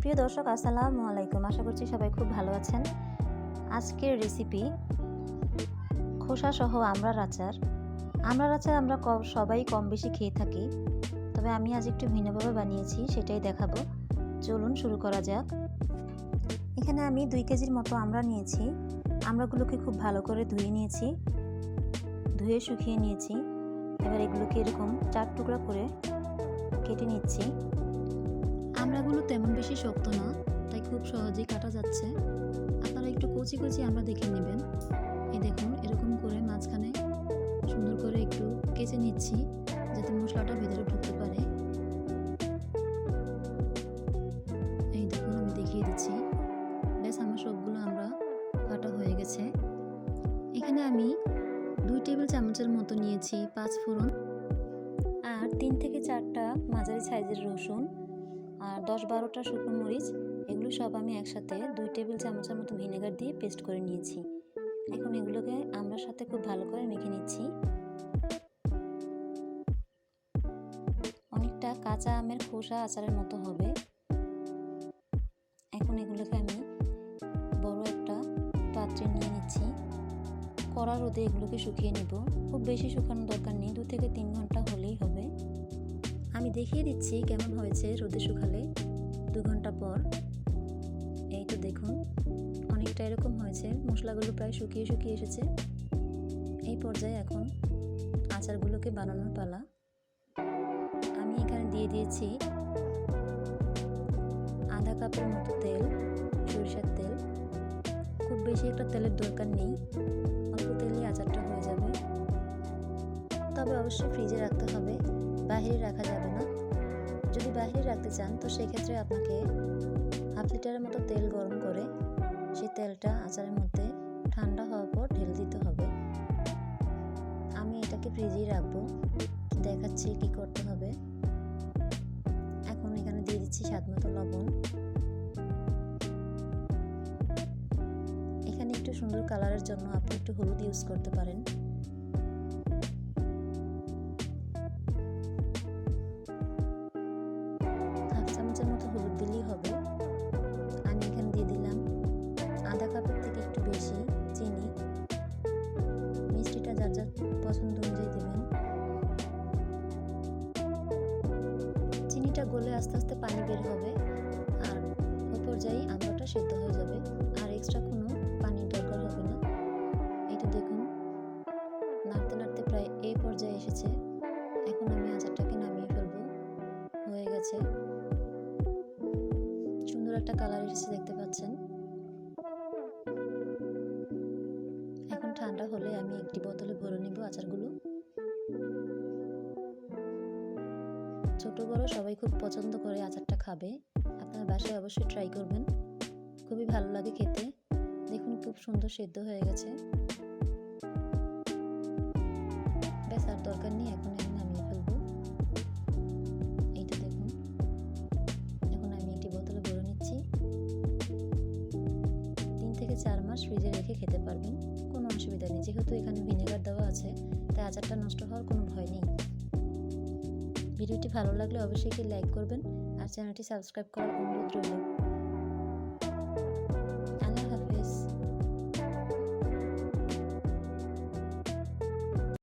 প্রিয় দর্শক, আসসালামু আলাইকুম। আশা করছি সবাই খুব ভালো আছেন। আজকের রেসিপি খোসা সহ আমড়ার আচার। আমড়ার আচার আমরা সবাই কম বেশি খেয়ে থাকি, তবে আমি আজ একটু ভিন্নভাবে বানিয়েছি, সেটাই দেখাবো। চলুন শুরু করা যাক। এখানে আমি 2 কেজির মতো আমড়া নিয়েছি। আমড়াগুলোকে খুব ভালো করে ধুয়ে নিয়েছি, ধুয়ে শুকিয়ে নিয়েছি। এবার এগুলোকে এরকম 4 টুকরা করে কেটে নিচ্ছি। আমড়াগুলো তেমন বেশি শক্ত না, তাই খুব সহজেই কাটা যাচ্ছে। আপনারা একটু কচি কচি আমড়া দেখে নেবেন। এই দেখুন, এরকম করে মাঝখানে সুন্দর করে একটু কেচে নিচ্ছি, যাতে মশলাটা ভেতরে ঢুকতে পারে। এই দেখুন, আমি দেখিয়ে দিচ্ছি। ব্যাস, আমার সবগুলো আমড়া কাটা হয়ে গেছে। এখানে আমি 2 টেবিল চামচের মতো নিয়েছি 5 ফোড়ন, আর 3 থেকে 4টা মাঝারি সাইজের রসুন, আর 10-12টা শুকনো মরিচ। এগুলো সব আমি একসাথে 2 টেবিল চামচের মতো ভিনেগার দিয়ে পেস্ট করে নিয়েছি। এখন এগুলোকে আমড়ার সাথে খুব ভালো করে মেখে নিচ্ছি। অনেকটা কাঁচা আমের খোসা আচারের মতো হবে। এখন এগুলোকে আমি বড় একটা পাত্রে নিয়ে নিচ্ছি। কড়া রোদে এগুলোকে শুকিয়ে নেব। খুব বেশি শুকানোর দরকার নেই, 2 থেকে 3 ঘন্টা হলেই হবে। আমি দেখিয়ে দিচ্ছি কেমন হয়েছে রোদে শুকালে 2 ঘন্টা পর। এই তো দেখুন, অনেকটা এরকম হয়েছে। মশলাগুলো প্রায় শুকিয়ে শুকিয়ে এসেছে। এই পর্যায়ে এখন আচারগুলোকে বানানোর পালা। আমি এখানে দিয়ে দিয়েছি আধা কাপের মতো তেল, সরিষার তেল। খুব বেশি একটা তেলের দরকার নেই, অল্প তেলেই আচারটা হয়ে যাবে। তবে অবশ্যই ফ্রিজে রাখতে হবে, বাইরে রাখা যাবে না। যদি বাইরে রাখতে চান তো সেক্ষেত্রে আপনাকে হাফ লিটারের মতো তেল গরম করে সেই তেলটা আচারের মধ্যে ঠান্ডা হওয়ার পর ঢেলে দিতে হবে। আমি এটাকে ফ্রিজেই রাখবো, দেখাচ্ছি কি করতে হবে। এখন এখানে দিয়ে দিচ্ছি স্বাদ মতো লবণ। এখানে একটু সুন্দর কালারের জন্য আপনি একটু হলুদ ইউজ করতে পারেন। হাফ চামচের মতো হলুদ দিলেই হবে। আমি এখানে দিয়ে দিলাম আধা কাপের থেকে একটু বেশি চিনি। মিষ্টিটা যার যার পছন্দ অনুযায়ী দেবেন। চিনিটা গলে আস্তে আস্তে পানি বের হবে, আর ওই পর্যায়ে আমড়াটা সেদ্ধ হয়ে যাবে, আর এক্সট্রা কোনো পানির দরকার হবে না। এটা দেখুন, নাড়তে নাড়তে প্রায় এই পর্যায়ে এসেছে। এখন আমি আচারটাকে নামিয়ে ফেলবো। হয়ে গেছে, সুন্দর একটা কালার এসেছে, দেখতে পাচ্ছেন। এখন ঠান্ডা হলে আমি একটি বোতলে ভরে নেব আচারগুলো। ছোট বড় সবাই খুব পছন্দ করে আচারটা খাবে। আপনার বাসায় অবশ্যই ট্রাই করবেন, খুবই ভালো লাগে খেতে। দেখুন, খুব সুন্দর সেদ্ধ হয়ে গেছে। ব্যাস, আর দরকার নেই, এখন আমি নামিয়ে ফেলবো। এইটা দেখুন, এখন আমি একটি বোতলে ভরে নিচ্ছি। 3 থেকে 4 মাস ফ্রিজে রেখে খেতে পারবেন, কোনো অসুবিধা নেই। যেহেতু এখানে ভিনেগার দেওয়া আছে, তাই আচারটা নষ্ট হওয়ার কোনো ভয় নেই। ভিডিওটি ভালো লাগলে অবশ্যই লাইক করবেন, আর চ্যানেলটি সাবস্ক্রাইব করার অনুরোধ রইল।